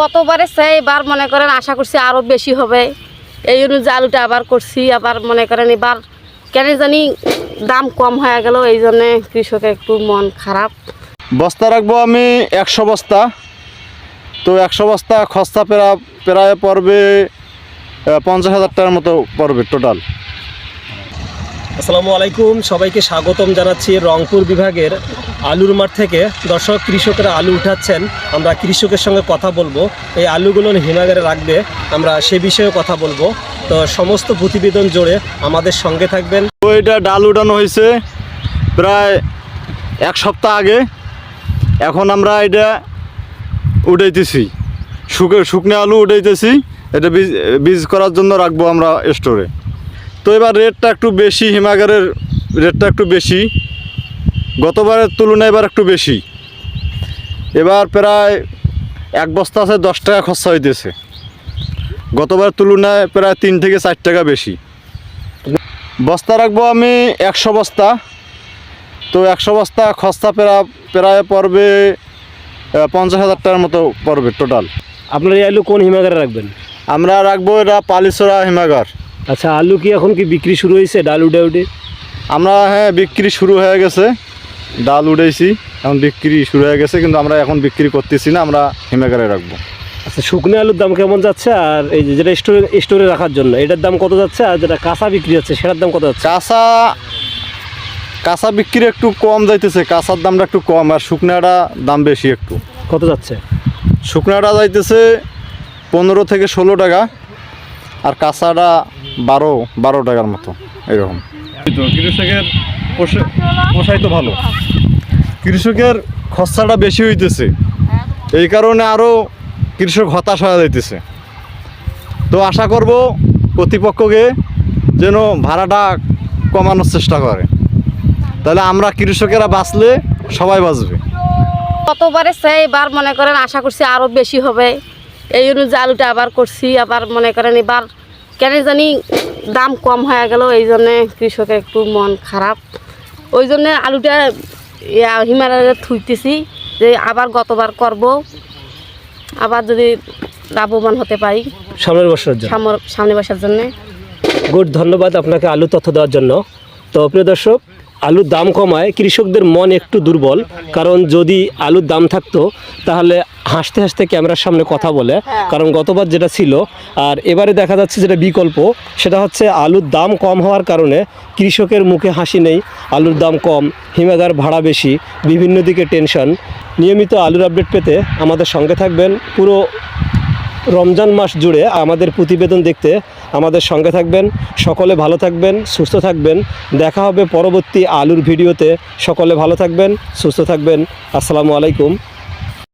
গতবারে চাই এবার মনে করেন আশা করছি আরও বেশি হবে, এই অনুযায়ী আলুটা আবার করছি। আবার মনে করেন এবার কেন জানি দাম কম হয়ে গেল, এই জন্যে কৃষকের একটু মন খারাপ। বস্তা রাখবো আমি 100 বস্তা। তো 100 বস্তা খস্তা প্রায় পড়বে 50,000 টাকার মতো পড়বে টোটাল। আসসালামু আলাইকুম, সবাইকে স্বাগতম জানাচ্ছি রংপুর বিভাগের আলুর মাঠ থেকে। দর্শক, কৃষকরা আলু উঠাচ্ছেন, আমরা কৃষকের সঙ্গে কথা বলবো। এই আলুগুলো হিমাগারে রাখবে, আমরা সে বিষয়ে কথা বলবো। তো সমস্ত প্রতিবেদন জুড়ে আমাদের সঙ্গে থাকবেন। তো এটা ডাল উঠানো হয়েছে প্রায় 1 সপ্তাহ আগে। এখন আমরা এটা উঠাইতেছি, শুকনো আলু উঠাইতেছি। এটা বীজ করার জন্য রাখবো আমরা স্টোরে। তো এবার রেটটা একটু বেশি, হিমাগারের রেটটা একটু বেশি, গতবারের তুলনায় এবার একটু বেশি। এবার প্রায় 1 বস্তা আছে 10 টাকা খরচা হইতেছে, গতবারের তুলনায় প্রায় 3 থেকে 4 টাকা বেশি। বস্তা রাখবো আমি 100 বস্তা। তো 100 বস্তা খরচা প্রায় পড়বে 50,000 টাকার মতো পড়বে টোটাল। আপনার এই আলু কোন হিমাগারে রাখবেন? আমরা রাখবো এটা পালিছড়া হিমাগার। আচ্ছা, আলু কি এখন কি বিক্রি শুরু হয়েছে ডাল উঠে? আমরা বিক্রি শুরু হয়ে গেছে, ডাল উঠেছি, এখন বিক্রি শুরু হয়ে গেছে, কিন্তু আমরা এখন বিক্রি করতেছি না, আমরা হিমাগারে রাখবো। আচ্ছা, শুকনো আলুর দাম কেমন যাচ্ছে? আর এই যেটা স্টোরে রাখার জন্য এটার দাম কত যাচ্ছে? আর যেটা কাঁচা বিক্রি হচ্ছে সেটার দাম কত যাচ্ছে? কাঁচা বিক্রি একটু কম যাইতেছে, কাঁচার দামটা একটু কম, আর শুকনাটা দাম বেশি একটু। কত যাচ্ছে? শুকনাটা যাইতেছে 15 থেকে 16 টাকা, আর কাঁচাটা 12 টাকার মতো এরকম। কৃষকের পোষাই তো ভালো, কৃষকের খরচাটা বেশি হইতেছে, এই কারণে আরও কৃষক হতাশ হয়ে যাইতেছে। তো আশা করব কর্তৃপক্ষকে যেন ভাড়াটা কমানোর চেষ্টা করে, তাহলে আমরা কৃষকেরা বাঁচলে সবাই বাঁচবে। গতবারে চাই এবার মনে করেন আশা করছি আরও বেশি হবে, এই অনুযায়ী আলুটা আবার করছি। আবার মনে করেন এবার কেন জানি দাম কম হয়ে গেল, এই জন্যে কৃষকের একটু মন খারাপ। ওই জন্যে আলুটা হিমালয়ে থুইতেছি যে আবার গতবার করব, আবার যদি লাভবান হতে পারি সামনের বছরের জন্য, সামনে বসার জন্যে। গুড, ধন্যবাদ আপনাকে আলু তথ্য দেওয়ার জন্য। তো প্রিয় দর্শক, আলুর দাম কমায় কৃষকদের মন একটু দুর্বল, কারণ যদি আলুর দাম থাকতো তাহলে হাসতে হাসতে ক্যামেরার সামনে কথা বলে, কারণ গতবার যেটা ছিল আর এবারে দেখা যাচ্ছে যেটা বিকল্প, সেটা হচ্ছে আলুর দাম কম হওয়ার কারণে কৃষকের মুখে হাসি নেই। আলুর দাম কম, হিমাগার ভাড়া বেশি, বিভিন্ন দিকে টেনশন। নিয়মিত আলুর আপডেট পেতে আমাদের সঙ্গে থাকবেন। পুরো রমজান মাস জুড়ে আমাদের প্রতিবেদন দেখতে আমাদের সঙ্গে থাকবেন। সকলে ভালো থাকবেন, সুস্থ থাকবেন। দেখা হবে পরবর্তী আলুর ভিডিওতে। সকলে ভালো থাকবেন, সুস্থ থাকবেন। আসসালামু আলাইকুম।